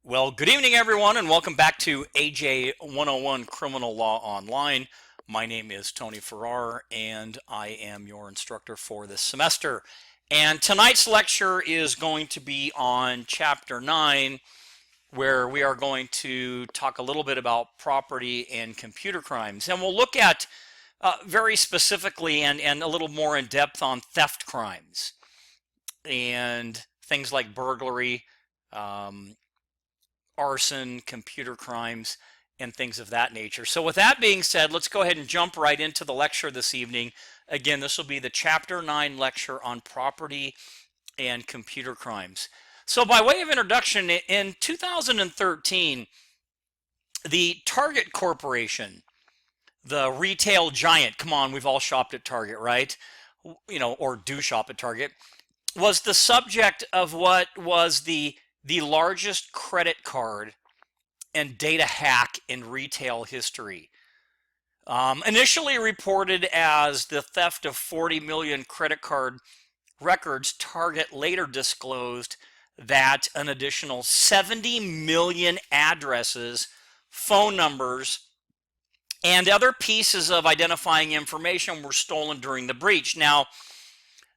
Well, good evening, everyone, and welcome back to AJ 101 Criminal Law Online. My name is Tony Farrar, and I am your instructor for this semester. And tonight's lecture is going to be on Chapter 9, where we are going to talk a little bit about property and computer crimes. And we'll look at very specifically and a little more in depth on theft crimes and things like burglary, um, arson, computer crimes, and things of that nature. So with that being said, let's go ahead and jump right into the lecture this evening. Again, this will be the Chapter 9 lecture on property and computer crimes. So by way of introduction, in 2013, the Target Corporation, the retail giant, come on, we've all shopped at Target, right? Or do shop at Target, was the subject of what was the largest credit card and data hack in retail history. Initially reported as the theft of 40 million credit card records, Target later disclosed that an additional 70 million addresses, phone numbers, and other pieces of identifying information were stolen during the breach. Now,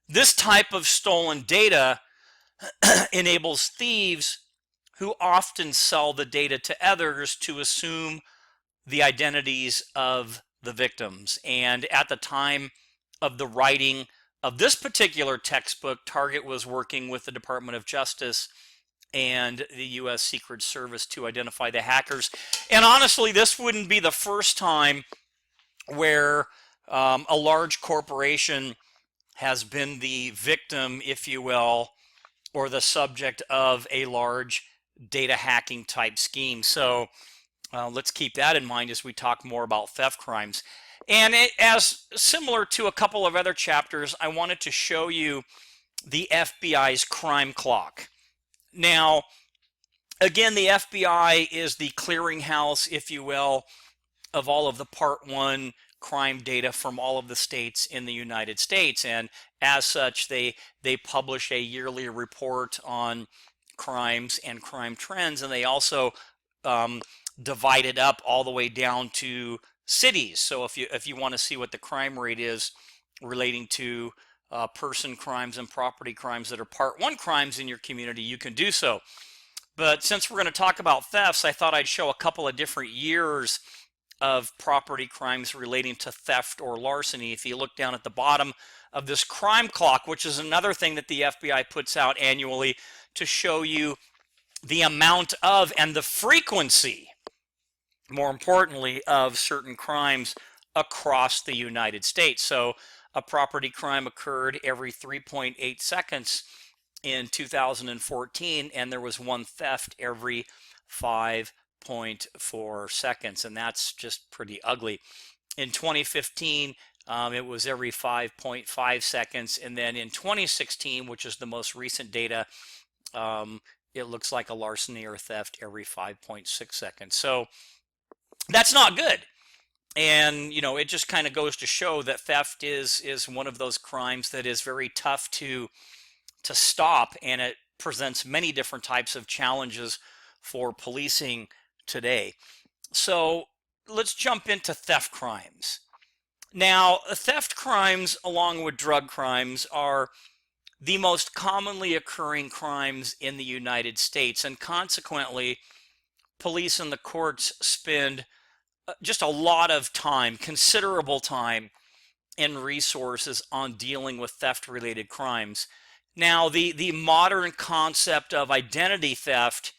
this type of stolen data enables thieves who often sell the data to others to assume the identities of the victims. And at the time of the writing of this particular textbook, Target was working with the Department of Justice and the U.S. Secret Service to identify the hackers. And honestly, this wouldn't be the first time where a large corporation has been the victim, if you will, or the subject of a large data hacking type scheme. So let's keep that in mind as we talk more about theft crimes. And as similar to a couple of other chapters, I wanted to show you the FBI's crime clock. Now, again, the FBI is the clearinghouse, if you will, of all of the Part 1 crime data from all of the states in the United States. And as such, they publish a yearly report on crimes and crime trends, and they also divide it up all the way down to cities. So if you want to see what the crime rate is relating to person crimes and property crimes that are Part 1 crimes in your community, you can do so. But since we're going to talk about thefts, I thought I'd show a couple of different years of property crimes relating to theft or larceny. If you look down at the bottom of this crime clock, which is another thing that the FBI puts out annually to show you the amount of and the frequency, more importantly, of certain crimes across the United States. So a property crime occurred every 3.8 seconds in 2014, and there was one theft every 5.4 seconds, and that's just pretty ugly. In 2015, it was every 5.5 seconds, and then in 2016, which is the most recent data, it looks like a larceny or theft every 5.6 seconds. So that's not good. And, it just kind of goes to show that theft is one of those crimes that is very tough to stop, and it presents many different types of challenges for policing today. So let's jump into theft crimes. Now, theft crimes, along with drug crimes, are the most commonly occurring crimes in the United States, and consequently, police and the courts spend just a lot of time, considerable time, and resources on dealing with theft-related crimes. Now, the modern concept of identity theft,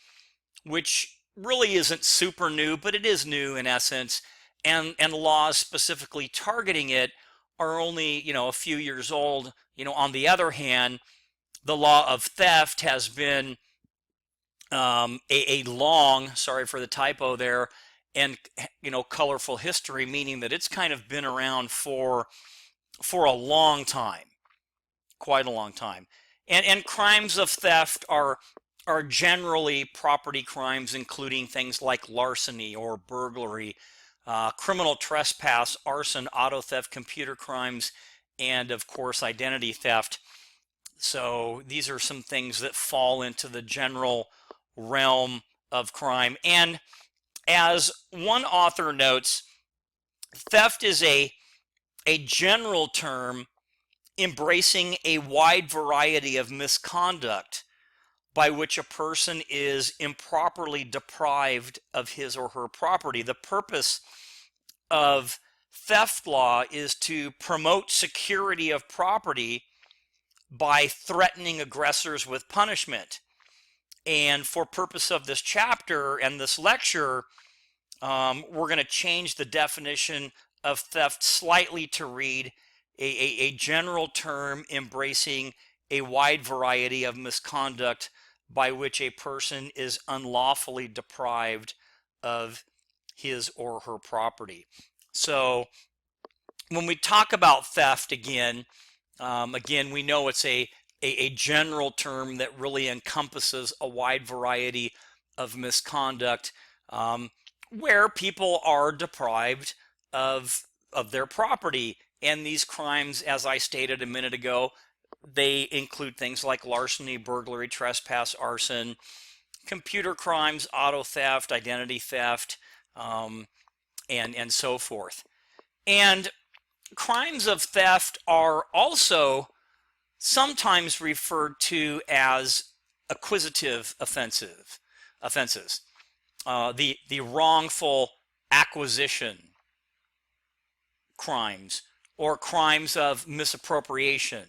which really isn't super new, but it is new in essence, and laws specifically targeting it are only, a few years old. On the other hand, the law of theft has been a long, sorry for the typo there, and colorful history, meaning that it's kind of been around for a long time, quite a long time. And crimes of theft are generally property crimes, including things like larceny or burglary, criminal trespass, arson, auto theft, computer crimes, and of course identity theft. So these are some things that fall into the general realm of crime. And as one author notes, theft is a general term embracing a wide variety of misconduct by which a person is improperly deprived of his or her property. The purpose of theft law is to promote security of property by threatening aggressors with punishment. And for purpose of this chapter and this lecture, we're going to change the definition of theft slightly to read a general term embracing a wide variety of misconduct by which a person is unlawfully deprived of his or her property. So when we talk about theft, again, we know it's a general term that really encompasses a wide variety of misconduct where people are deprived of their property. And these crimes, as I stated a minute ago, they include things like larceny, burglary, trespass, arson, computer crimes, auto theft, identity theft, and so forth. And crimes of theft are also sometimes referred to as acquisitive offenses, the wrongful acquisition crimes, or crimes of misappropriation,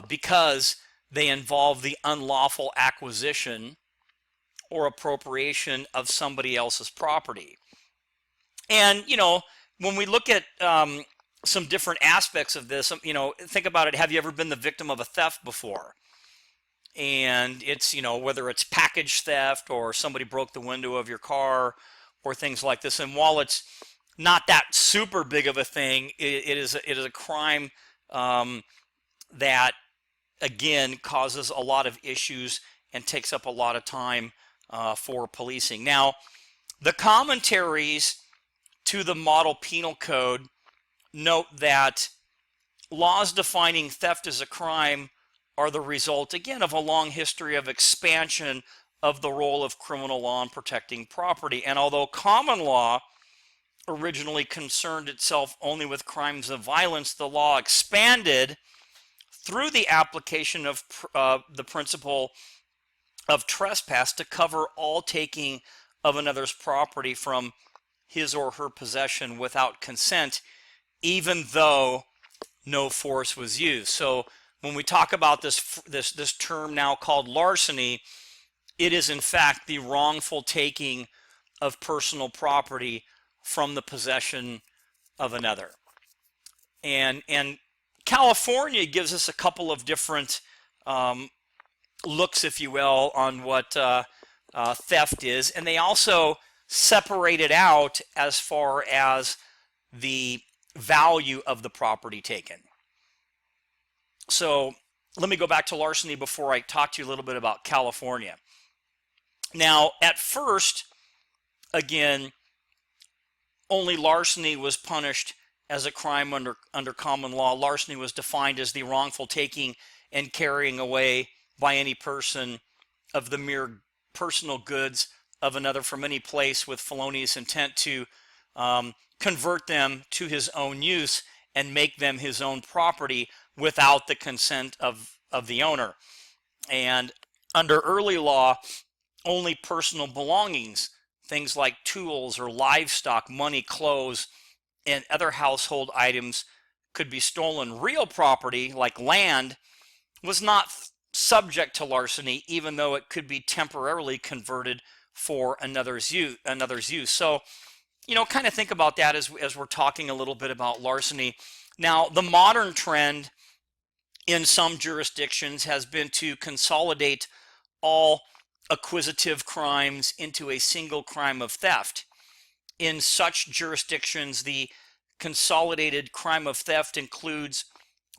because they involve the unlawful acquisition or appropriation of somebody else's property. And, when we look at some different aspects of this, think about it. Have you ever been the victim of a theft before? And it's, whether it's package theft or somebody broke the window of your car or things like this. And while it's not that super big of a thing, it is a crime that, again, causes a lot of issues and takes up a lot of time for policing. Now, the commentaries to the Model Penal Code note that laws defining theft as a crime are the result, again, of a long history of expansion of the role of criminal law in protecting property. And although common law originally concerned itself only with crimes of violence, the law expanded through the application of the principle of trespass to cover all taking of another's property from his or her possession without consent, even though no force was used. So when we talk about this term now called larceny, it is in fact the wrongful taking of personal property from the possession of another. And California gives us a couple of different looks, if you will, on what theft is, and they also separate it out as far as the value of the property taken. So let me go back to larceny before I talk to you a little bit about California. Now, at first, again, only larceny was punished as a crime under common law. Larceny was defined as the wrongful taking and carrying away by any person of the mere personal goods of another from any place with felonious intent to convert them to his own use and make them his own property without the consent of the owner. And under early law, only personal belongings, things like tools or livestock, money, clothes, and other household items could be stolen. Real property, like land, was not subject to larceny, even though it could be temporarily converted for another's use. So, kind of think about that as we're talking a little bit about larceny. Now, the modern trend in some jurisdictions has been to consolidate all acquisitive crimes into a single crime of theft. In such jurisdictions, the consolidated crime of theft includes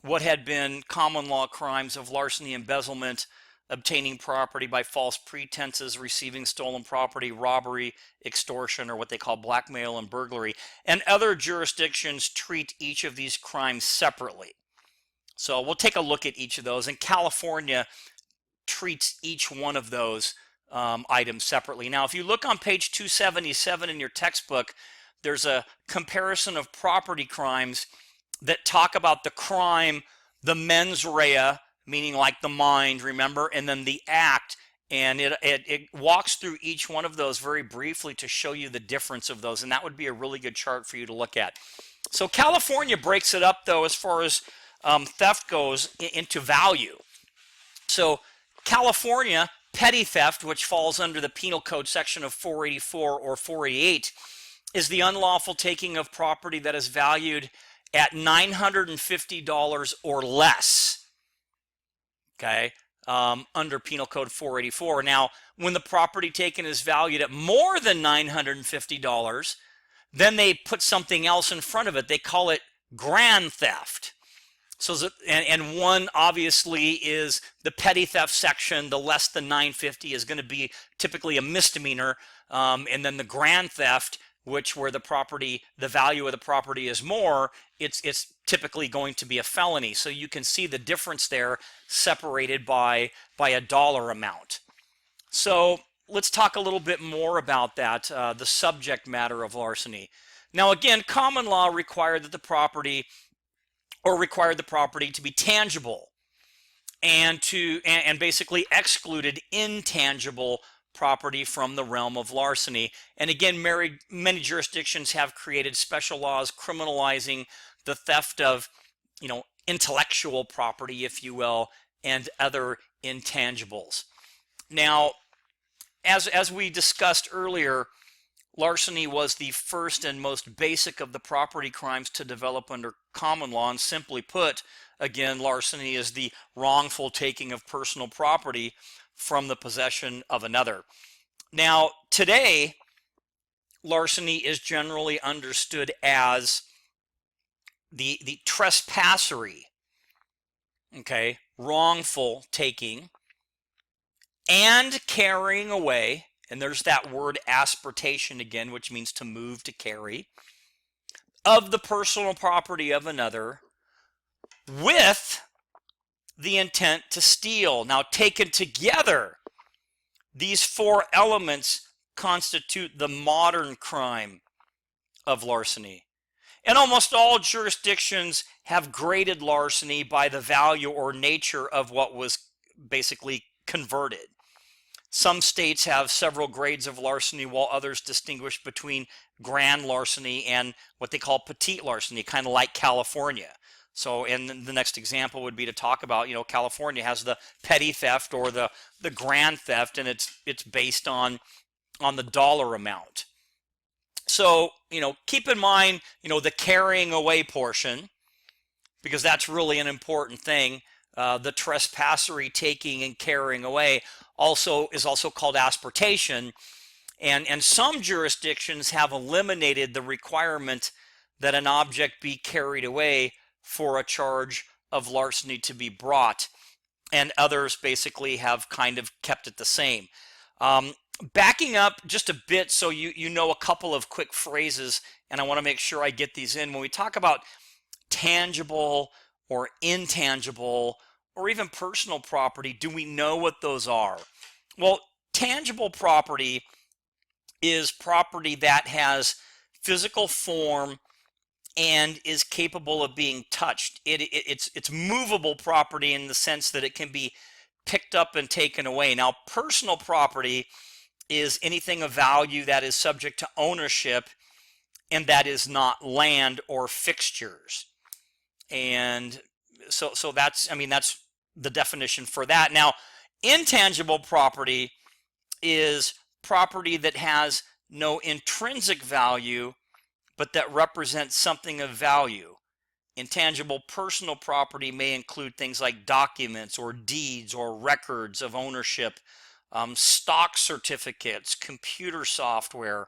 what had been common law crimes of larceny, embezzlement, obtaining property by false pretenses, receiving stolen property, robbery, extortion, or what they call blackmail and burglary. And other jurisdictions treat each of these crimes separately. So we'll take a look at each of those. And California treats each one of those items separately. Now, if you look on page 277 in your textbook, there's a comparison of property crimes that talk about the crime, the mens rea, meaning like the mind, remember, and then the act. And it walks through each one of those very briefly to show you the difference of those. And that would be a really good chart for you to look at. So California breaks it up, though, as far as theft goes into value. So California, petty theft, which falls under the Penal Code section of 484 or 488, is the unlawful taking of property that is valued at $950 or less. Okay. Under Penal Code 484. Now, when the property taken is valued at more than $950, then they put something else in front of it. They call it grand theft. So, and one obviously is the petty theft section. The less than $950 is going to be typically a misdemeanor, and then the grand theft, which where the value of the property is more, it's typically going to be a felony. So you can see the difference there, separated by a dollar amount. So let's talk a little bit more about that, the subject matter of larceny. Now again, common law required the property to be tangible, and basically excluded intangible property from the realm of larceny. And again, many jurisdictions have created special laws criminalizing the theft of, intellectual property, if you will, and other intangibles. Now, as we discussed earlier, larceny was the first and most basic of the property crimes to develop under common law. And simply put, again, larceny is the wrongful taking of personal property from the possession of another. Now, today, larceny is generally understood as the trespassery, okay, wrongful taking and carrying away, and there's that word asportation again, which means to move, to carry, of the personal property of another with the intent to steal. Now, taken together, these four elements constitute the modern crime of larceny. And almost all jurisdictions have graded larceny by the value or nature of what was basically converted. Some states have several grades of larceny, while others distinguish between grand larceny and what they call petite larceny, kind of like California. So, and the next example would be to talk about, California has the petty theft or the grand theft, and it's based on the dollar amount. So, keep in mind, the carrying away portion, because that's really an important thing. The trespassery, taking and carrying away, is also called asportation, and some jurisdictions have eliminated the requirement that an object be carried away for a charge of larceny to be brought, and others basically have kind of kept it the same. Backing up just a bit, so you know a couple of quick phrases, and I want to make sure I get these in. When we talk about tangible or intangible or even personal property, do we know what those are? Well, tangible property is property that has physical form and is capable of being touched. It's movable property in the sense that it can be picked up and taken away. Now, personal property is anything of value that is subject to ownership and that is not land or fixtures. And so that's the definition for that. Now, intangible property is property that has no intrinsic value, but that represents something of value. Intangible personal property may include things like documents or deeds or records of ownership, stock certificates, computer software,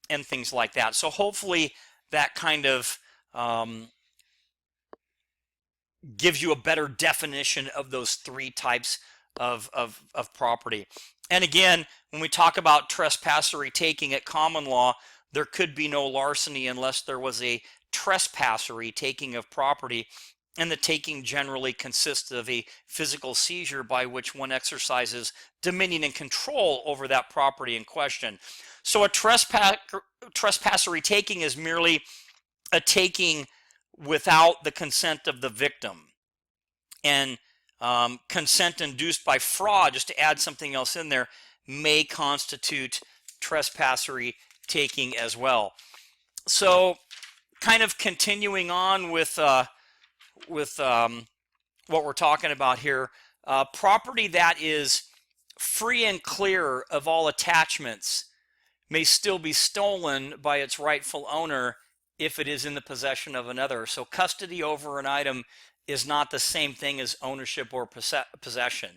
and things like that. So hopefully that kind of gives you a better definition of those three types of property. And again, when we talk about trespassery taking at common law, there could be no larceny unless there was a trespassery taking of property and the taking generally consists of a physical seizure by which one exercises dominion and control over that property in question. So a trespassory taking is merely a taking without the consent of the victim. And consent induced by fraud, just to add something else in there, may constitute trespassory taking as well. So kind of continuing on with what we're talking about here, property that is free and clear of all attachments may still be stolen by its rightful owner if it is in the possession of another. So custody over an item is not the same thing as ownership or possession.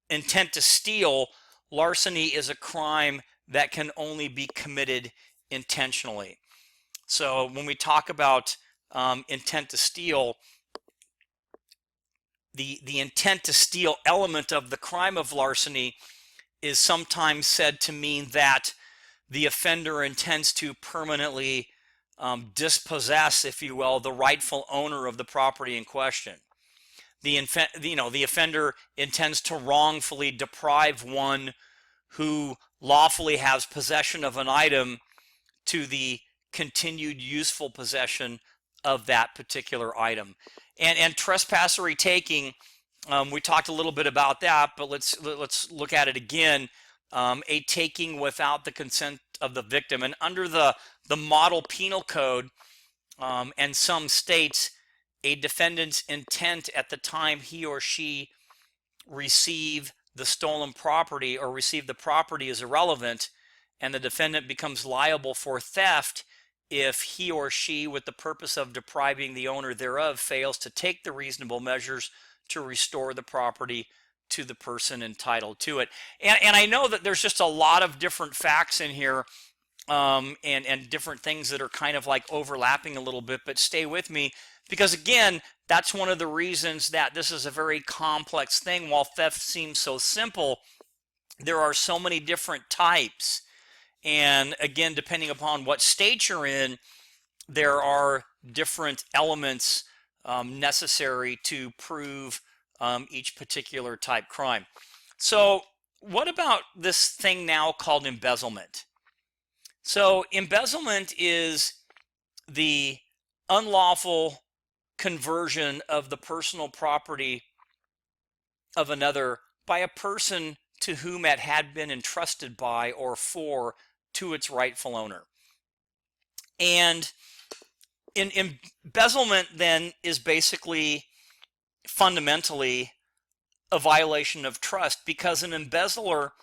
Intent to steal, larceny is a crime that can only be committed intentionally. So when we talk about intent to steal, the intent to steal element of the crime of larceny is sometimes said to mean that the offender intends to permanently dispossess, if you will, the rightful owner of the property in question. The offender intends to wrongfully deprive one who lawfully has possession of an item to the continued useful possession of that particular item. And trespassory taking, we talked a little bit about that, but let's look at it again. A taking without the consent of the victim. And under the model penal code and some states, a defendant's intent at the time he or she receive the stolen property or receive the property is irrelevant, and the defendant becomes liable for theft if he or she, with the purpose of depriving the owner thereof, fails to take the reasonable measures to restore the property to the person entitled to it. And I know that there's just a lot of different facts in here and different things that are kind of like overlapping a little bit, but stay with me, because again, that's one of the reasons that this is a very complex thing. While theft seems so simple, there are so many different types. And again, depending upon what state you're in, there are different elements necessary to prove each particular type crime. So what about this thing now called embezzlement? So embezzlement is the unlawful conversion of the personal property of another by a person to whom it had been entrusted by or for to its rightful owner. And embezzlement then is basically fundamentally a violation of trust, because an embezzler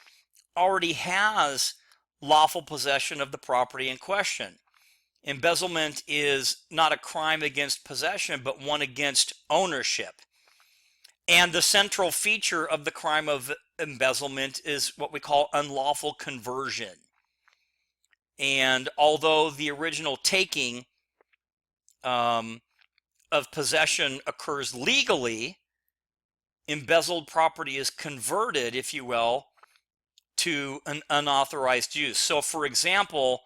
already has lawful possession of the property in question. Embezzlement is not a crime against possession, but one against ownership. And the central feature of the crime of embezzlement is what we call unlawful conversion. And although the original taking of possession occurs legally, embezzled property is converted, if you will, to an unauthorized use. So for example,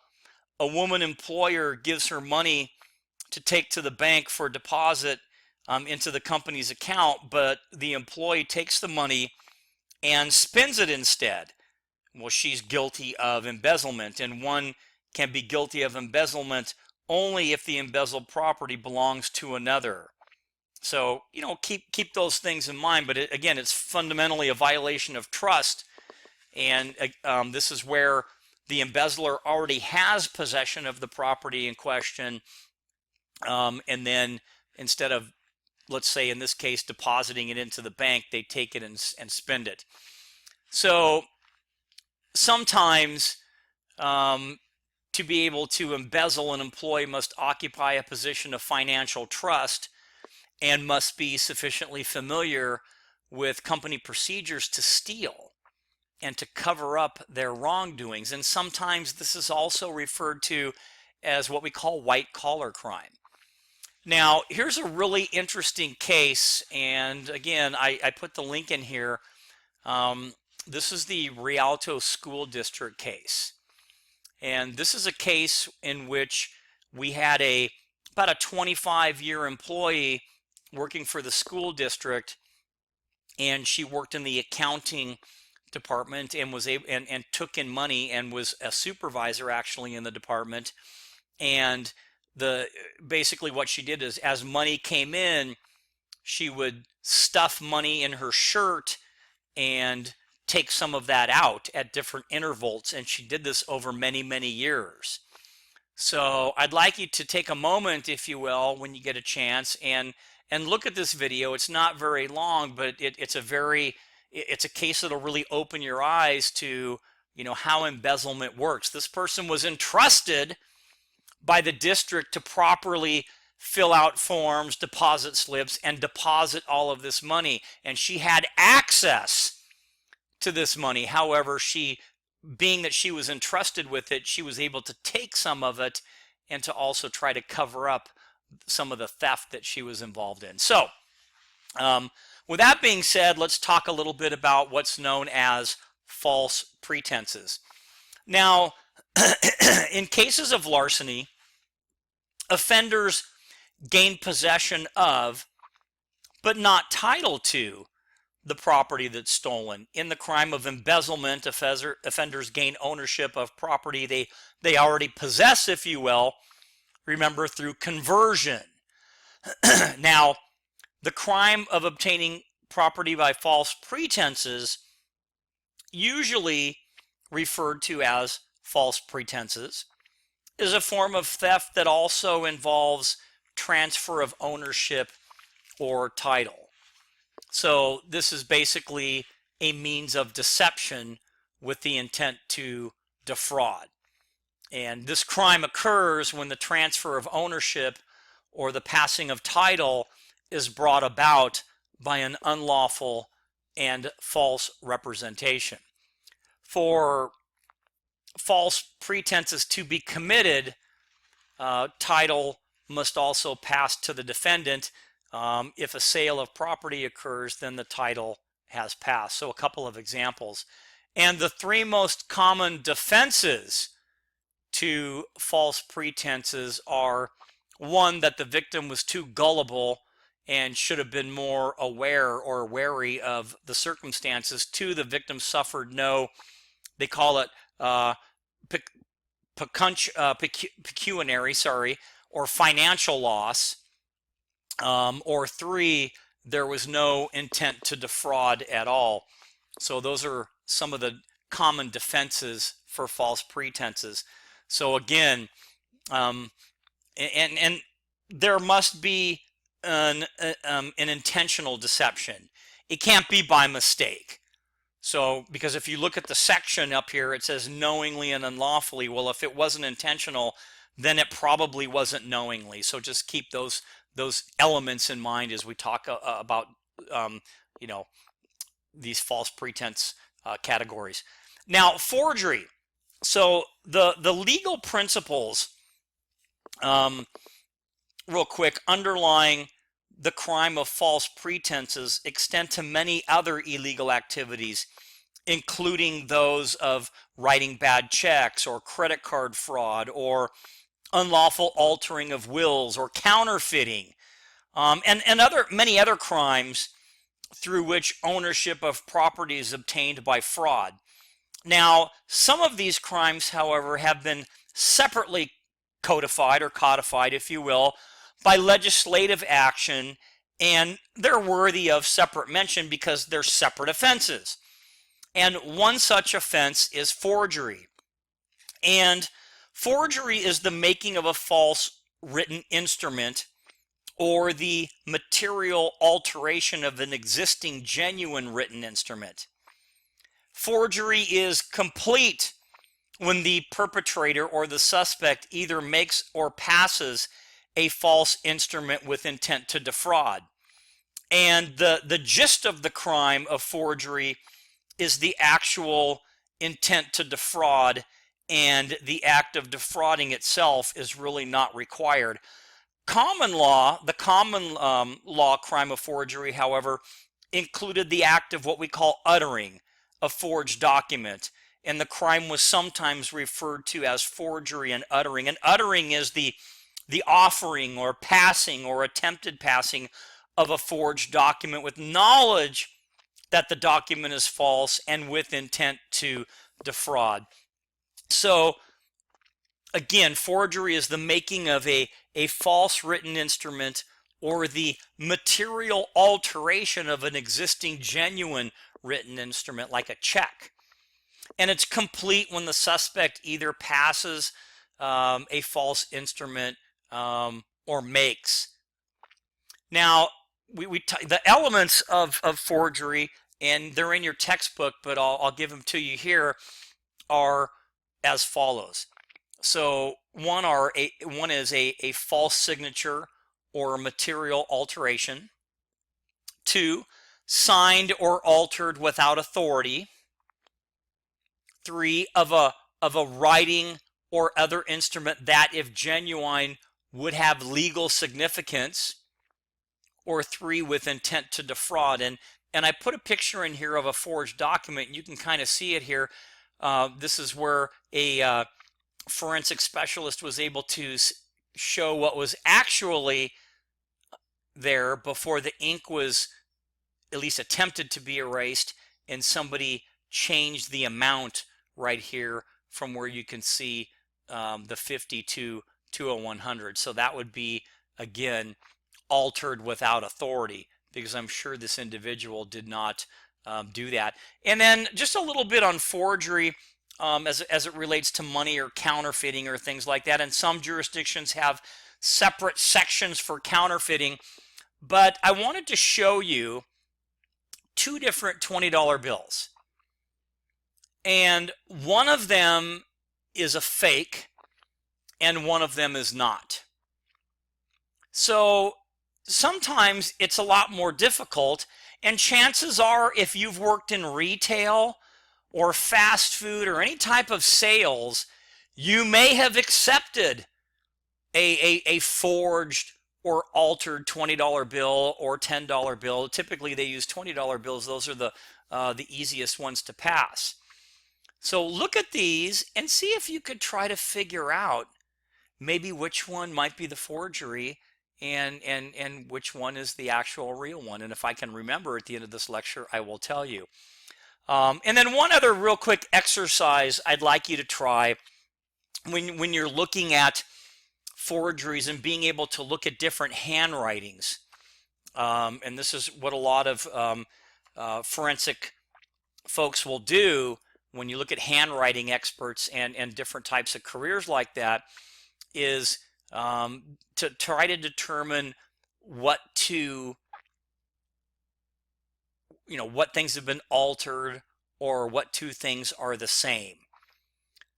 a woman employer gives her money to take to the bank for deposit into the company's account, but the employee takes the money and spends it instead. Well, she's guilty of embezzlement, and one can be guilty of embezzlement only if the embezzled property belongs to another. So, keep those things in mind, but again, it's fundamentally a violation of trust, and this is where the embezzler already has possession of the property in question, and then instead of, let's say in this case, depositing it into the bank, they take it and spend it. So sometimes to be able to embezzle, an employee must occupy a position of financial trust and must be sufficiently familiar with company procedures to steal and to cover up their wrongdoings. And sometimes this is also referred to as what we call white collar crime. Now, here's a really interesting case, and again, I put the link in here. This is the Rialto School District case. And this is a case in which we had a about a 25-year employee working for the school district, and she worked in the accounting department and was able and took in money and was a supervisor actually in the department. And the basically what she did is, as money came in, she would stuff money in her shirt and take some of that out at different intervals, and she did this over many years. So I'd like you to take a moment, if you will, when you get a chance, and look at this video. It's not very long, but it's a case that'll really open your eyes to, you know, how embezzlement works. This person was entrusted by the district to properly fill out forms, deposit slips, and deposit all of this money, and she had access to this money. However, being that she was entrusted with it, she was able to take some of it and to also try to cover up some of the theft that she was involved in. So with that being said, let's talk a little bit about what's known as false pretenses. Now, in cases of larceny, offenders gain possession of, but not title to, the property that's stolen. In the crime of embezzlement, offenders gain ownership of property they already possess, if you will, remember, through conversion. Now, the crime of obtaining property by false pretenses, usually referred to as false pretenses, is a form of theft that also involves transfer of ownership or title. So this is basically a means of deception with the intent to defraud. And this crime occurs when the transfer of ownership or the passing of title is brought about by an unlawful and false representation. For false pretenses to be committed, title must also pass to the defendant. If a sale of property occurs, then the title has passed. So a couple of examples. And the three most common defenses to false pretenses are: one, that the victim was too gullible and should have been more aware or wary of the circumstances. Two, the victim suffered no, they call it pecuniary, or financial loss. Or three, there was no intent to defraud at all. So those are some of the common defenses for false pretenses. So again, and there must be an intentional deception. It can't be by mistake. So, because if you look at the section up here, it says knowingly and unlawfully. Well, if it wasn't intentional, then it probably wasn't knowingly. So just keep those elements in mind as we talk about you know, these false pretense categories. Now, forgery. So the legal principles, real quick, underlying the crime of false pretenses extend to many other illegal activities, including those of writing bad checks or credit card fraud or unlawful altering of wills or counterfeiting, and many other crimes through which ownership of property is obtained by fraud. Now, some of these crimes, however, have been separately codified, if you will, by legislative action, and they're worthy of separate mention because they're separate offenses. And one such offense is forgery. And forgery is the making of a false written instrument or the material alteration of an existing genuine written instrument. Forgery is complete when the perpetrator or the suspect either makes or passes a false instrument with intent to defraud. And the gist of the crime of forgery is the actual intent to defraud, and the act of defrauding itself is really not required. The common law crime of forgery, however, included the act of what we call uttering a forged document, and the crime was sometimes referred to as forgery and uttering. And uttering is the the offering or passing or attempted passing of a forged document with knowledge that the document is false and with intent to defraud. So again, forgery is the making of a false written instrument or the material alteration of an existing genuine written instrument like a check. And it's complete when the suspect either passes a false instrument or makes. Now, the elements of forgery, and they're in your textbook, but I'll give them to you here, are as follows. So one is a false signature or a material alteration. 2, signed or altered without authority. 3, of a writing or other instrument that, if genuine, would have legal significance. Or 3, with intent to defraud. And I put a picture in here of a forged document, and you can kind of see it here. This is where a forensic specialist was able to show what was actually there before the ink was at least attempted to be erased, and somebody changed the amount right here from where you can see the 50 to a 100. So that would be, again, altered without authority, because I'm sure this individual did not do that. And then just a little bit on forgery as it relates to money or counterfeiting or things like that. And some jurisdictions have separate sections for counterfeiting. But I wanted to show you 2 different $20 bills. And one of them is a fake and one of them is not. So sometimes it's a lot more difficult, and chances are, if you've worked in retail or fast food or any type of sales, you may have accepted a forged or altered $20 bill or $10 bill. Typically they use $20 bills. Those are the easiest ones to pass. So look at these and see if you could try to figure out maybe which one might be the forgery and which one is the actual real one. And if I can remember at the end of this lecture, I will tell you. And then one other real quick exercise I'd like you to try when you're looking at forgeries and being able to look at different handwritings. And this is what a lot of forensic folks will do when you look at handwriting experts and different types of careers like that, is to try to determine what things have been altered or what 2 things are the same.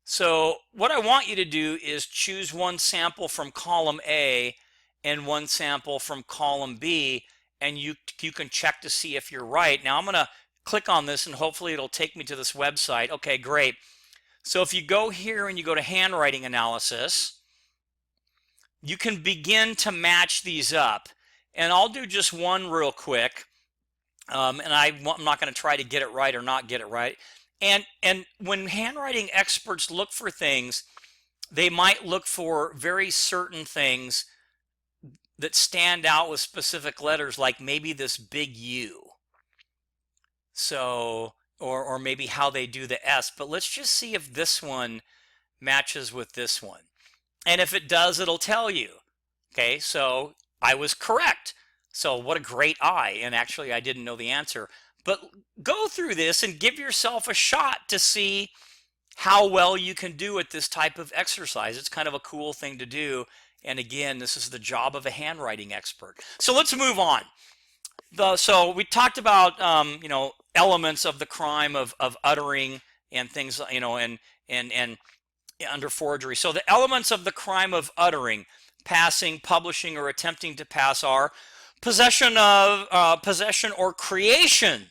So what I want you to do is choose one sample from column A and one sample from column B, and you can check to see if you're right. Now I'm going to click on this and hopefully it'll take me to this website. Okay, great. So if you go here and you go to handwriting analysis, you can begin to match these up. And I'll do just one real quick. And I'm not going to try to get it right or not get it right. And when handwriting experts look for things, they might look for very certain things that stand out with specific letters, like maybe this big U. So, or maybe how they do the S. But let's just see if this one matches with this one. And if it does, it'll tell you. Okay, so I was correct. So what a great eye. And actually, I didn't know the answer. But go through this and give yourself a shot to see how well you can do at this type of exercise. It's kind of a cool thing to do. And again, this is the job of a handwriting expert. So let's move on. So we talked about elements of the crime of uttering and things, and under forgery. So the elements of the crime of uttering, passing, publishing, or attempting to pass are possession or creation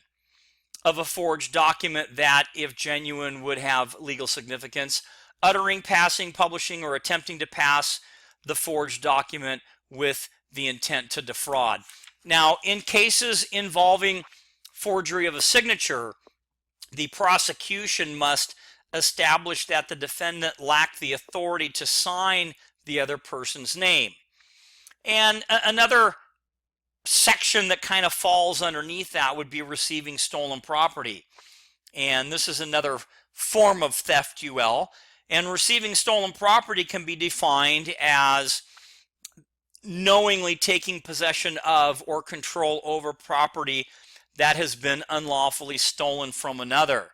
of a forged document that, if genuine, would have legal significance. Uttering, passing, publishing, or attempting to pass the forged document with the intent to defraud. Now, in cases involving forgery of a signature, the prosecution must establish that the defendant lacked the authority to sign the other person's name. And another section that kind of falls underneath that would be receiving stolen property. And this is another form of theft UL. And receiving stolen property can be defined as knowingly taking possession of or control over property that has been unlawfully stolen from another.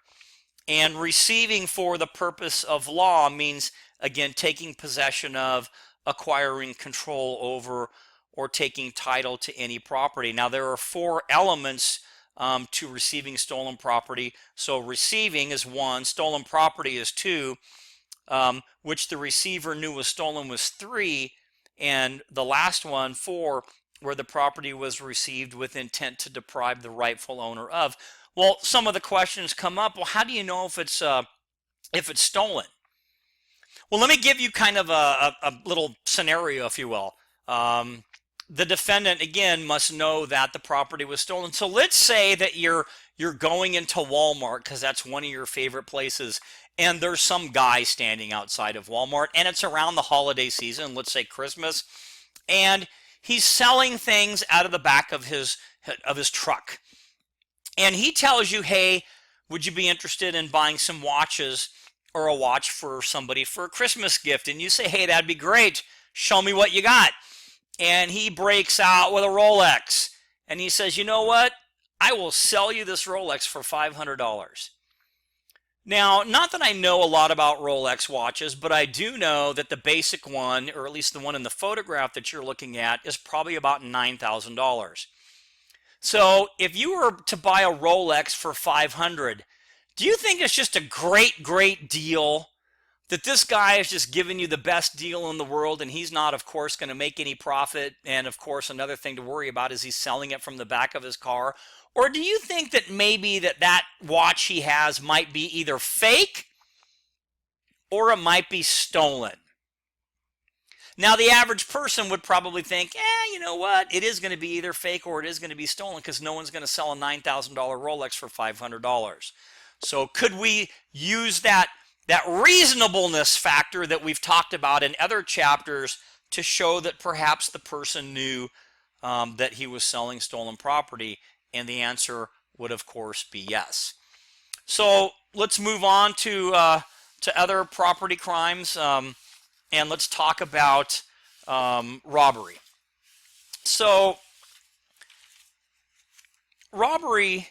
And receiving for the purpose of law means, again, taking possession of, acquiring control over, or taking title to any property. Now, there are 4 elements to receiving stolen property. So receiving is 1, stolen property is 2, which the receiver knew was stolen was 3, and the last one, 4, where the property was received with intent to deprive the rightful owner of. Well, some of the questions come up. Well, how do you know if it's stolen? Well, let me give you kind of a little scenario, if you will. The defendant, again, must know that the property was stolen. So let's say that you're going into Walmart, because that's one of your favorite places, and there's some guy standing outside of Walmart, and it's around the holiday season, let's say Christmas, and he's selling things out of the back of his truck. And he tells you, hey, would you be interested in buying some watches or a watch for somebody for a Christmas gift? And you say, hey, that'd be great. Show me what you got. And he breaks out with a Rolex. And he says, you know what? I will sell you this Rolex for $500. Now, not that I know a lot about Rolex watches, but I do know that the basic one, or at least the one in the photograph that you're looking at, is probably about $9,000. So if you were to buy a Rolex for $500, do you think it's just a great deal that this guy is just giving you the best deal in the world, and he's not, of course, going to make any profit? And of course, another thing to worry about is he's selling it from the back of his car. Or do you think that maybe that watch he has might be either fake or it might be stolen? Now, the average person would probably think, you know what? It is going to be either fake or it is going to be stolen, because no one's going to sell a $9,000 Rolex for $500. So could we use that reasonableness factor that we've talked about in other chapters to show that perhaps the person knew that he was selling stolen property? And the answer would, of course, be yes. So let's move on to other property crimes, and let's talk about robbery. So robbery,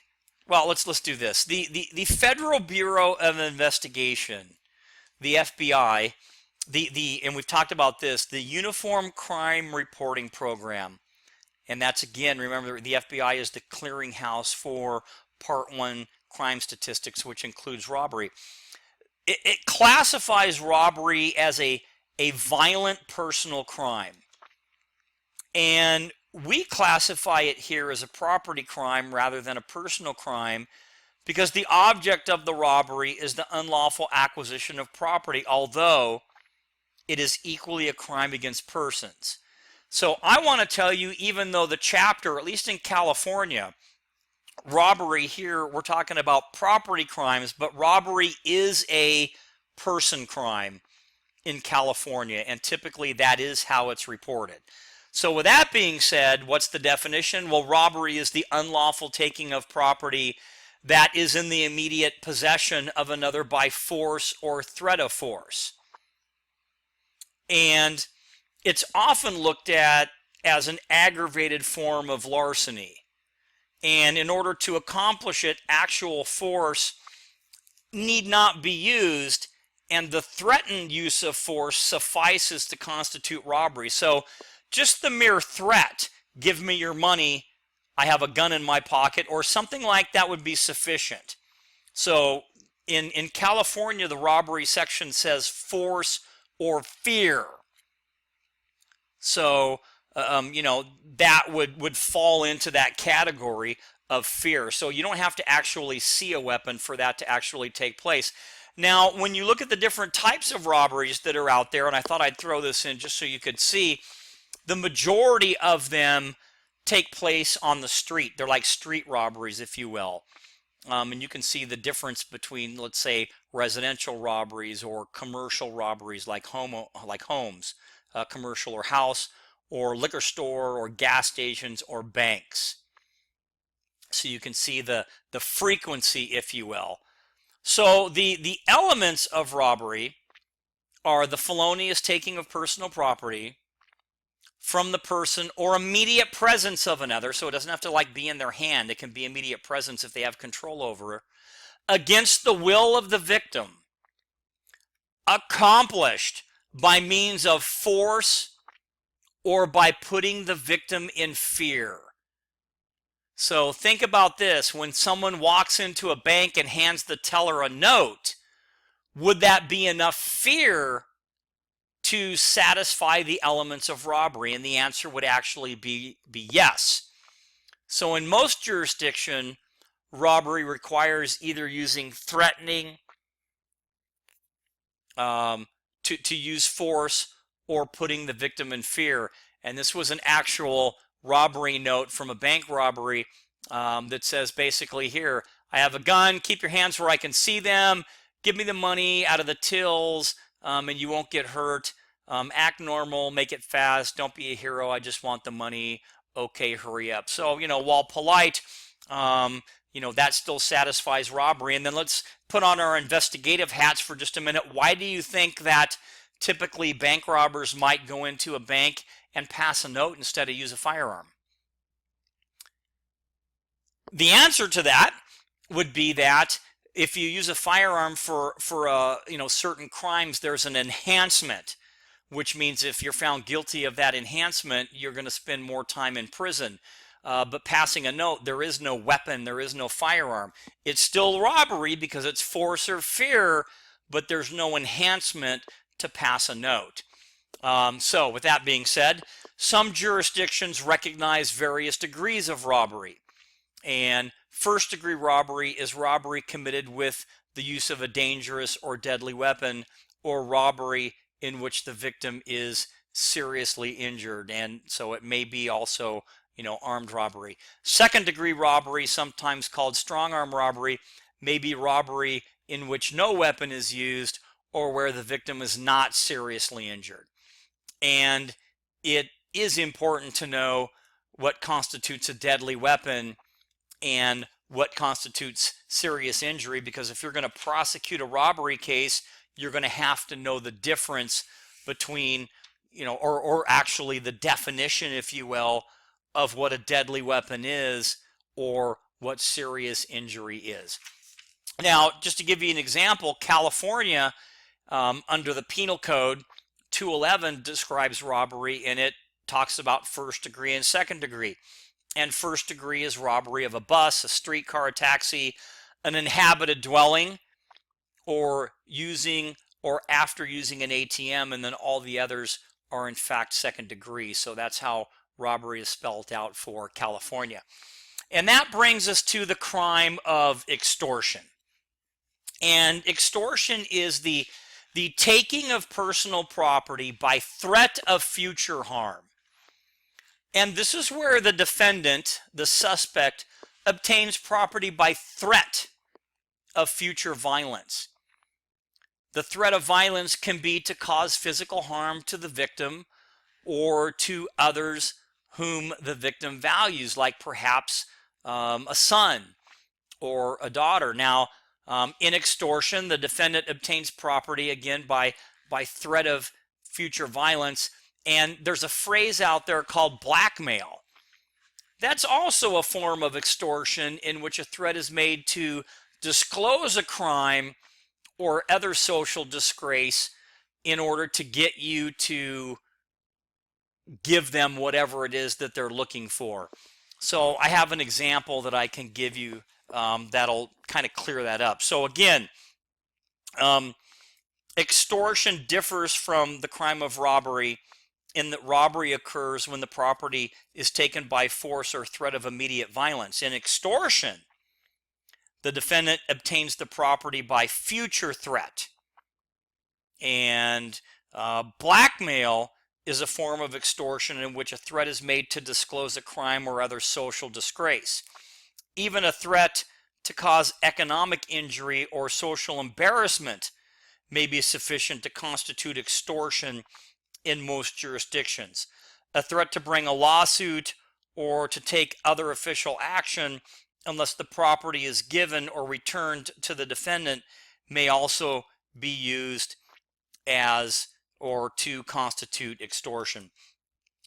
well, let's do this. The Federal Bureau of Investigation, the FBI, and we've talked about this, the Uniform Crime Reporting Program. And that's, again, remember, the FBI is the clearinghouse for Part 1 crime statistics, which includes robbery. It classifies robbery as a violent personal crime. And we classify it here as a property crime rather than a personal crime, because the object of the robbery is the unlawful acquisition of property, although it is equally a crime against persons. So I want to tell you, even though the chapter, at least in California, robbery here, we're talking about property crimes, but robbery is a person crime in California, and typically that is how it's reported. So with that being said, what's the definition? Well, robbery is the unlawful taking of property that is in the immediate possession of another by force or threat of force. And it's often looked at as an aggravated form of larceny. And in order to accomplish it, actual force need not be used, and the threatened use of force suffices to constitute robbery. So just the mere threat, give me your money, I have a gun in my pocket, or something like that would be sufficient. So in California, the robbery section says force or fear. So, that would fall into that category of fear. So you don't have to actually see a weapon for that to actually take place. Now, when you look at the different types of robberies that are out there, and I thought I'd throw this in just so you could see, the majority of them take place on the street. They're like street robberies, if you will. And you can see the difference between, let's say, residential robberies or commercial robberies like homes. commercial or house, or liquor store or gas stations or banks. So you can see the frequency, if you will. So the elements of robbery are the felonious taking of personal property from the person or immediate presence of another. So it doesn't have to like be in their hand. It can be immediate presence if they have control over it, against the will of the victim, accomplished by means of force or by putting the victim in fear. So think about this. When someone walks into a bank and hands the teller a note, would that be enough fear to satisfy the elements of robbery? And the answer would actually be yes. So in most jurisdiction, robbery requires either using threatening, to use force, or putting the victim in fear. And this was an actual robbery note from a bank robbery that says basically, here, I have a gun, keep your hands where I can see them, give me the money out of the tills, and you won't get hurt. Act normal, make it fast, don't be a hero, I just want the money, okay, hurry up. So, while polite, that still satisfies robbery. And then let's put on our investigative hats for just a minute. Why do you think that typically bank robbers might go into a bank and pass a note instead of use a firearm? The answer to that would be that if you use a firearm for certain crimes, there's an enhancement, which means if you're found guilty of that enhancement, you're going to spend more time in prison. But passing a note, there is no weapon, there is no firearm. It's still robbery because it's force or fear, but there's no enhancement to pass a note. So with that being said, some jurisdictions recognize various degrees of robbery. And first degree robbery is robbery committed with the use of a dangerous or deadly weapon, or robbery in which the victim is seriously injured. And so it may be also, armed robbery. Second degree robbery, sometimes called strong arm robbery, may be robbery in which no weapon is used or where the victim is not seriously injured. And it is important to know what constitutes a deadly weapon and what constitutes serious injury, because if you're going to prosecute a robbery case, you're going to have to know the difference between, or actually the definition, if you will, of what a deadly weapon is or what serious injury is. Now, just to give you an example, California, under the Penal Code, 211 describes robbery, and it talks about first degree and second degree. And first degree is robbery of a bus, a streetcar, a taxi, an inhabited dwelling, or using or after using an ATM, and then all the others are in fact second degree. So that's how robbery is spelled out for California. And that brings us to the crime of extortion. And extortion is the taking of personal property by threat of future harm. And this is where the defendant, the suspect, obtains property by threat of future violence. The threat of violence can be to cause physical harm to the victim or to others whom the victim values, like perhaps a son or a daughter. Now, in extortion, the defendant obtains property, again, by threat of future violence. And there's a phrase out there called blackmail. That's also a form of extortion in which a threat is made to disclose a crime or other social disgrace in order to get you to give them whatever it is that they're looking for. So I have an example that I can give you that'll kind of clear that up. So again, extortion differs from the crime of robbery in that robbery occurs when the property is taken by force or threat of immediate violence. In extortion, the defendant obtains the property by future threat. And blackmail is a form of extortion in which a threat is made to disclose a crime or other social disgrace. Even a threat to cause economic injury or social embarrassment may be sufficient to constitute extortion in most jurisdictions. A threat to bring a lawsuit or to take other official action unless the property is given or returned to the defendant may also be used as or to constitute extortion.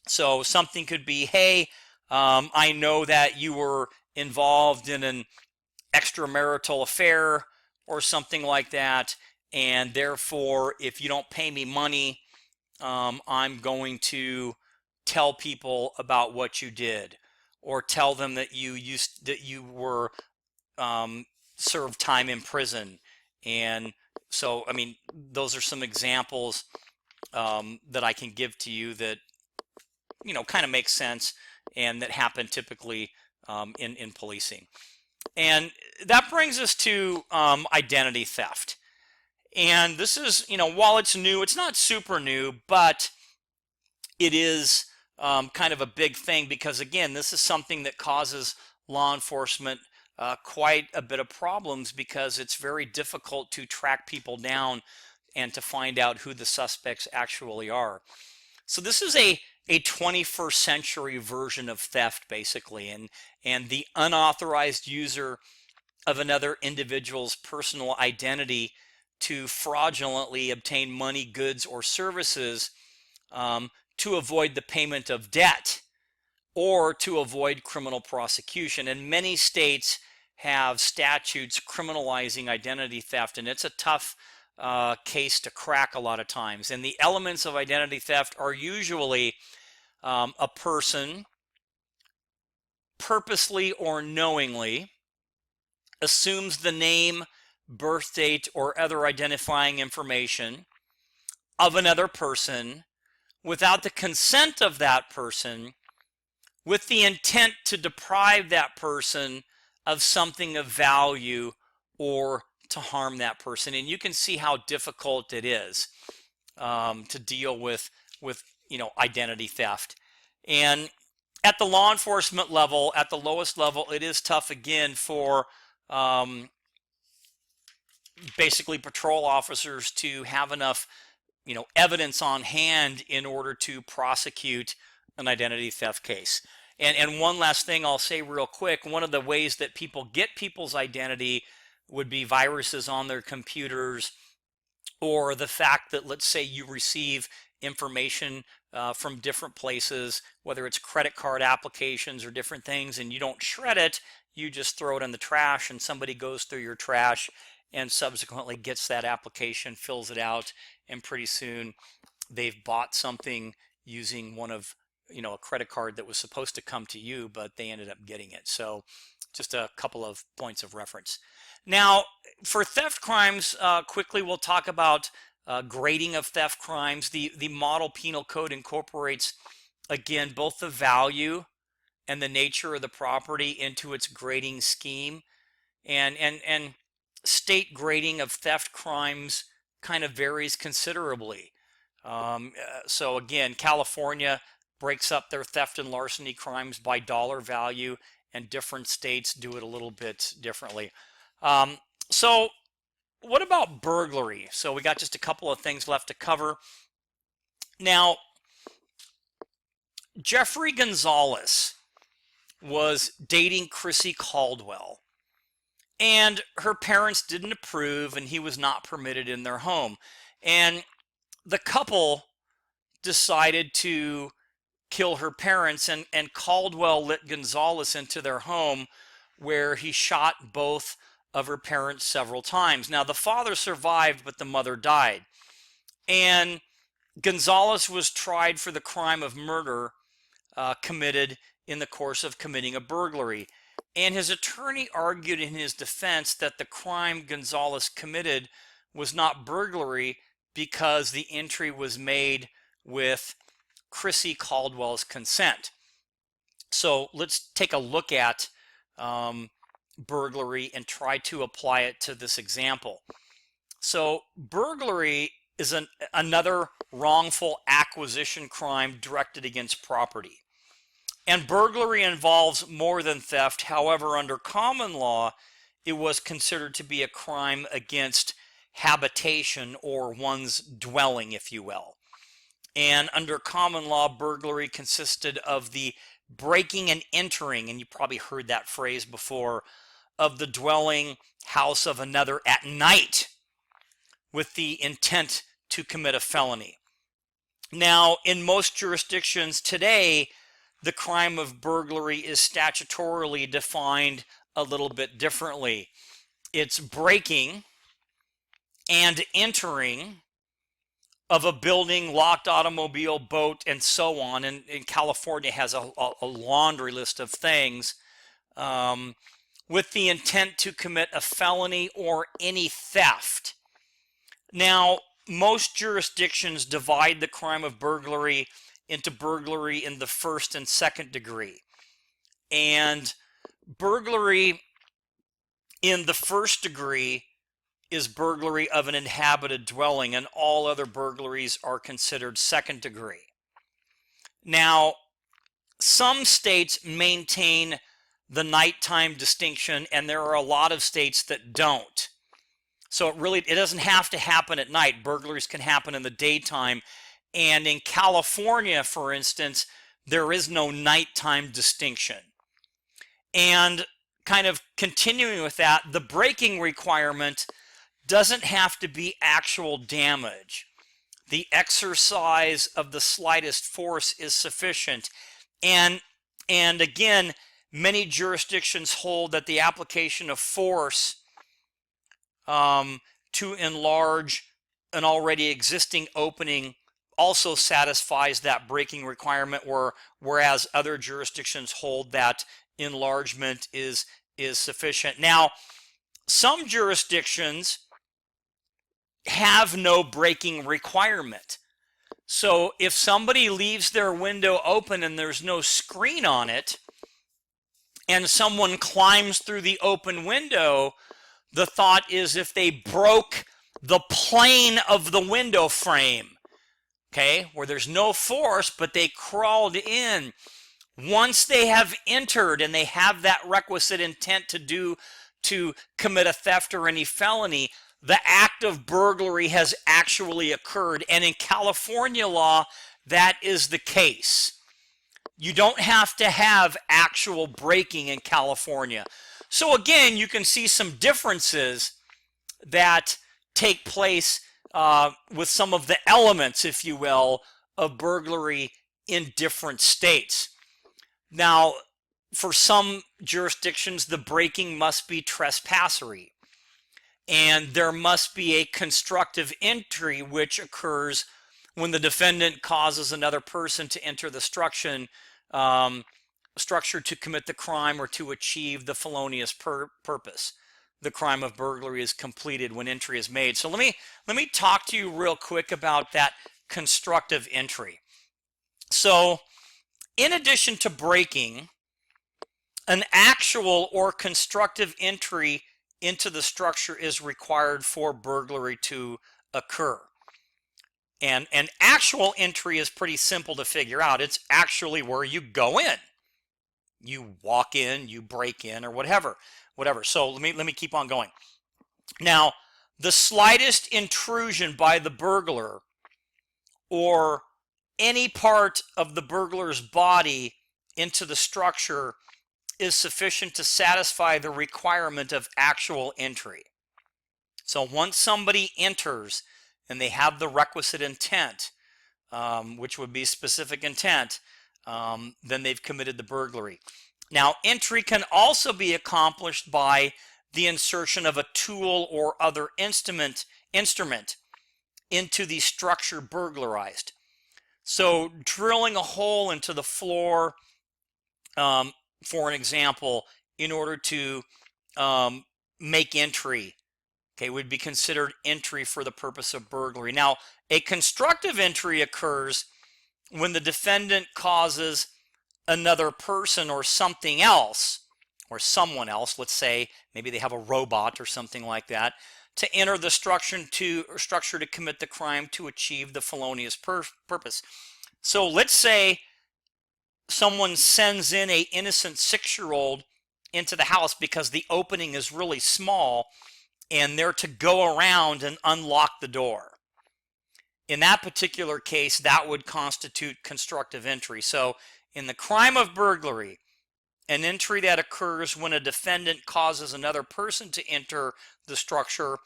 So something could be, hey, I know that you were involved in an extramarital affair or something like that, and therefore if you don't pay me money, I'm going to tell people about what you did, or tell them that you were served time in prison. And so, I mean, those are some examples that I can give to you that kind of make sense and that happen typically in policing. And that brings us to identity theft. And this is, while it's new, it's not super new, but it is kind of a big thing because, again, this is something that causes law enforcement quite a bit of problems because it's very difficult to track people down and to find out who the suspects actually are. So this is a 21st century version of theft, basically, and the unauthorized user of another individual's personal identity to fraudulently obtain money, goods, or services to avoid the payment of debt or to avoid criminal prosecution. And many states have statutes criminalizing identity theft, and it's a tough case to crack a lot of times. And the elements of identity theft are usually a person purposely or knowingly assumes the name, birth date, or other identifying information of another person without the consent of that person, with the intent to deprive that person of something of value or to harm that person. And you can see how difficult it is to deal with identity theft. And at the law enforcement level, at the lowest level, it is tough again for basically patrol officers to have enough evidence on hand in order to prosecute an identity theft case. And one last thing I'll say real quick, one of the ways that people get people's identity would be viruses on their computers, or the fact that, let's say, you receive information from different places, whether it's credit card applications or different things, and you don't shred it, you just throw it in the trash, and somebody goes through your trash and subsequently gets that application, fills it out, and pretty soon they've bought something using one of a credit card that was supposed to come to you, but they ended up getting it. So just a couple of points of reference. Now, for theft crimes, quickly we'll talk about grading of theft crimes. The model penal code incorporates, again, both the value and the nature of the property into its grading scheme. And state grading of theft crimes kind of varies considerably. So again, California breaks up their theft and larceny crimes by dollar value, and different states do it a little bit differently. So what about burglary? So we got just a couple of things left to cover. Now, Jeffrey Gonzalez was dating Chrissy Caldwell, and her parents didn't approve, and he was not permitted in their home. And the couple decided to kill her parents, and Caldwell let Gonzalez into their home, where he shot both of her parents several times. Now, the father survived, but the mother died. And Gonzalez was tried for the crime of murder committed in the course of committing a burglary. And his attorney argued in his defense that the crime Gonzalez committed was not burglary because the entry was made with Chrissy Caldwell's consent. So let's take a look at burglary and try to apply it to this example. So burglary is another wrongful acquisition crime directed against property. And burglary involves more than theft. However, under common law, it was considered to be a crime against habitation, or one's dwelling, if you will. And under common law, burglary consisted of the breaking and entering, and you probably heard that phrase before, of the dwelling house of another at night with the intent to commit a felony. Now, in most jurisdictions today, the crime of burglary is statutorily defined a little bit differently. It's breaking and entering of a building, locked automobile, boat, and so on. And California has a laundry list of things with the intent to commit a felony or any theft. Now, most jurisdictions divide the crime of burglary into burglary in the first and second degree. And burglary in the first degree is burglary of an inhabited dwelling, and all other burglaries are considered second degree. Now, some states maintain the nighttime distinction, and there are a lot of states that don't. So it doesn't have to happen at night. Burglaries can happen in the daytime. And in California, for instance, there is no nighttime distinction. And kind of continuing with that, the breaking requirement doesn't have to be actual damage. The exercise of the slightest force is sufficient. And again, many jurisdictions hold that the application of force to enlarge an already existing opening also satisfies that breaking requirement, whereas other jurisdictions hold that enlargement is sufficient. Now, some jurisdictions have no breaking requirement. So if somebody leaves their window open and there's no screen on it, and someone climbs through the open window, the thought is if they broke the plane of the window frame, okay, where there's no force, but they crawled in, once they have entered and they have that requisite intent to commit a theft or any felony, the act of burglary has actually occurred. And in California law, that is the case. You don't have to have actual breaking in California. So again, you can see some differences that take place with some of the elements, if you will, of burglary in different states. Now, for some jurisdictions, the breaking must be trespassery, and there must be a constructive entry, which occurs when the defendant causes another person to enter the structure to commit the crime or to achieve the felonious purpose. The crime of burglary is completed when entry is made. So let me talk to you real quick about that constructive entry. So in addition to breaking, an actual or constructive entry into the structure is required for burglary to occur. And an actual entry is pretty simple to figure out. It's actually where you go in. You walk in, you break in, or whatever. So let me keep on going. Now, the slightest intrusion by the burglar or any part of the burglar's body into the structure is sufficient to satisfy the requirement of actual entry. So once somebody enters and they have the requisite intent, which would be specific intent, then they've committed the burglary. Now, entry can also be accomplished by the insertion of a tool or other instrument into the structure burglarized. So drilling a hole into the floor, for an example, in order to make entry, okay, would be considered entry for the purpose of burglary. Now, a constructive entry occurs when the defendant causes another person or something else, or someone else, let's say maybe they have a robot or something like that, to enter the structure to commit the crime to achieve the felonious purpose. So let's say someone sends in an innocent 6-year-old into the house because the opening is really small and they're to go around and unlock the door. in that particular case, that would constitute constructive entry. So in the crime of burglary, an entry that occurs when a defendant causes another person to enter the structure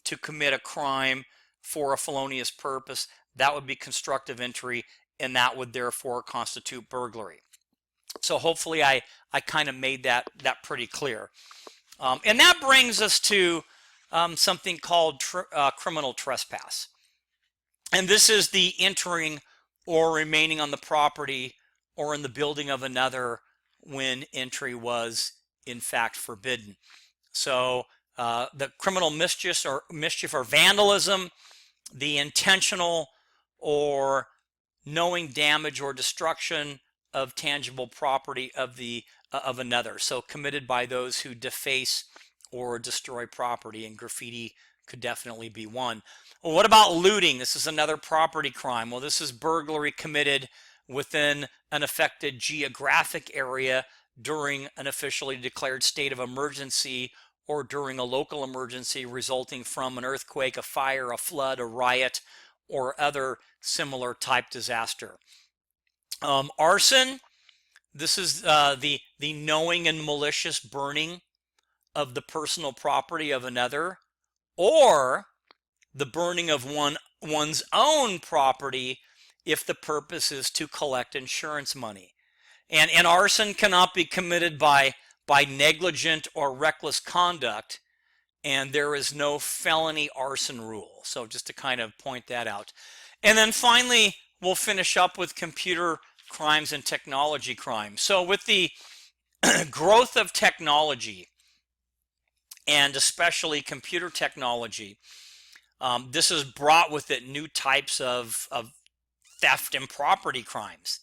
to commit a crime for a felonious purpose, that would be constructive entry, and that would therefore constitute burglary. So hopefully I kind of made that pretty clear. And that brings us to something called criminal trespass. And this is the entering or remaining on the property or in the building of another when entry was in fact forbidden. So the criminal mischief or vandalism, the intentional or knowing damage or destruction of tangible property of another, so committed by those who deface or destroy property, and graffiti could definitely be one. Well, what about looting? This is another property crime. Well, this is burglary committed within an affected geographic area during an officially declared state of emergency or during a local emergency resulting from an earthquake, a fire, a flood, a riot, or other similar type disaster. Arson, this is the knowing and malicious burning of the personal property of another, or the burning of one's own property if the purpose is to collect insurance money. And arson cannot be committed by negligent or reckless conduct, and there is no felony arson rule. So just to kind of point that out. And then finally, we'll finish up with computer crimes and technology crimes. So with the growth of technology, and especially computer technology, this has brought with it new types of theft and property crimes.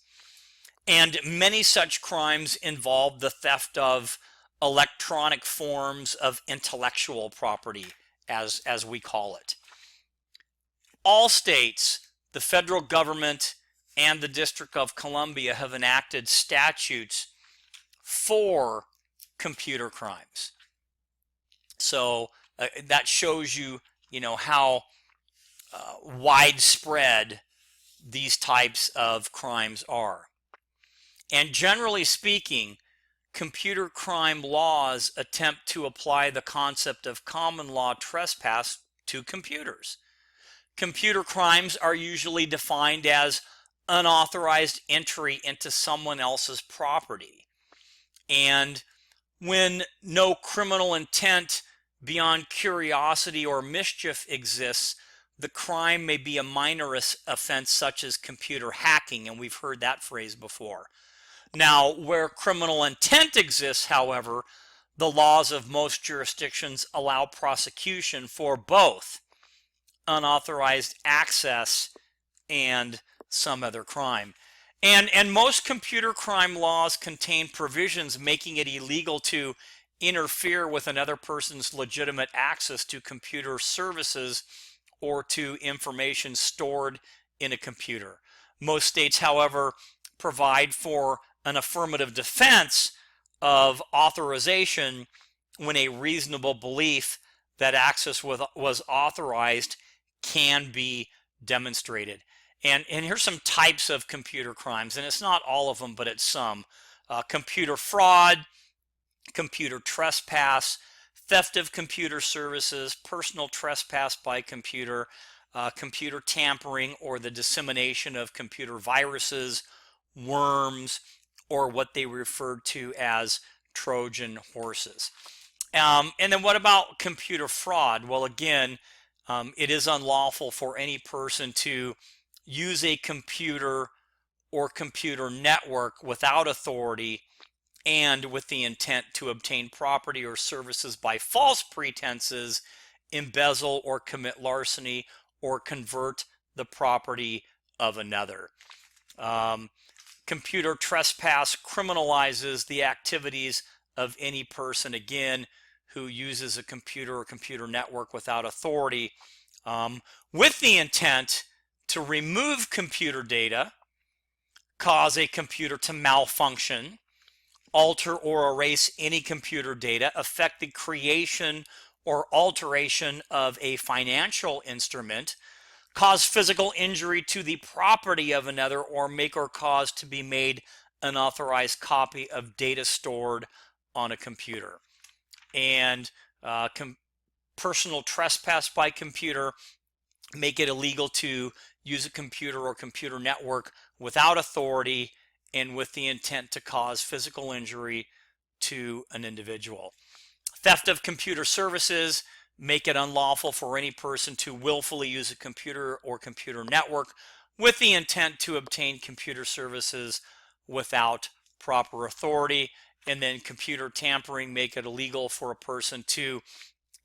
And many such crimes involve the theft of electronic forms of intellectual property, as we call it. All states, the federal government, and the District of Columbia have enacted statutes for computer crimes. So that shows you, how widespread these types of crimes are. And generally speaking, computer crime laws attempt to apply the concept of common law trespass to computers. Computer crimes are usually defined as unauthorized entry into someone else's property. And when no criminal intent beyond curiosity or mischief exists, the crime may be a minor offense such as computer hacking, and we've heard that phrase before. Now, where criminal intent exists, however, the laws of most jurisdictions allow prosecution for both unauthorized access and some other crime. And most computer crime laws contain provisions making it illegal to interfere with another person's legitimate access to computer services or to information stored in a computer. Most states, however, provide for an affirmative defense of authorization when a reasonable belief that access was authorized can be demonstrated. And here's some types of computer crimes, and it's not all of them, but it's some. Computer fraud, computer trespass, theft of computer services, personal trespass by computer, computer tampering or the dissemination of computer viruses, worms, or what they referred to as Trojan horses. And then what about computer fraud? Well, again, it is unlawful for any person to use a computer or computer network without authority and with the intent to obtain property or services by false pretenses, embezzle or commit larceny, or convert the property of another. Computer trespass criminalizes the activities of any person, again, who uses a computer or computer network without authority with the intent to remove computer data, cause a computer to malfunction, alter or erase any computer data, affect the creation or alteration of a financial instrument, cause physical injury to the property of another, or make or cause to be made an unauthorized copy of data stored on a computer. And personal trespass by computer, make it illegal to use a computer or computer network without authority and with the intent to cause physical injury to an individual. Theft of computer services, make it unlawful for any person to willfully use a computer or computer network with the intent to obtain computer services without proper authority. And then computer tampering, make it illegal for a person to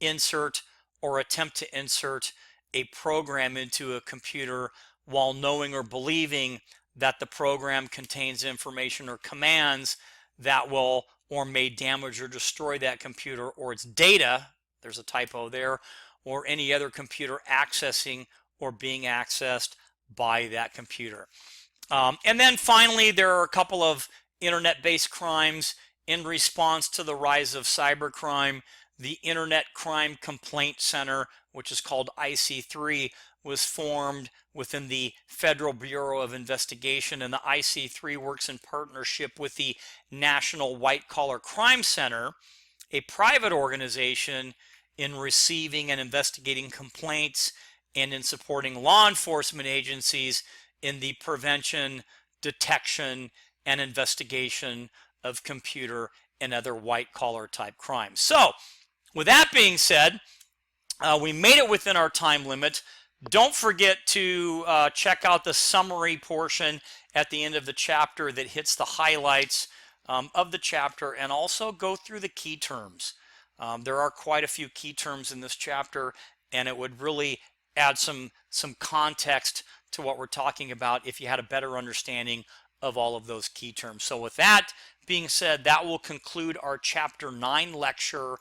insert or attempt to insert a program into a computer while knowing or believing that the program contains information or commands that will or may damage or destroy that computer or its data, there's a typo there, or any other computer accessing or being accessed by that computer. And then finally, there are a couple of internet-based crimes in response to the rise of cybercrime. The Internet Crime Complaint Center, which is called IC3, was formed within the Federal Bureau of Investigation, and the IC3 works in partnership with the National White Collar Crime Center, a private organization, in receiving and investigating complaints and in supporting law enforcement agencies in the prevention, detection, and investigation of computer and other white collar type crimes. So, with that being said, we made it within our time limit. Don't forget to check out the summary portion at the end of the chapter that hits the highlights of the chapter, and also go through the key terms. There are quite a few key terms in this chapter, and it would really add some context to what we're talking about if you had a better understanding of all of those key terms. So with that being said, that will conclude our Chapter 9 lecture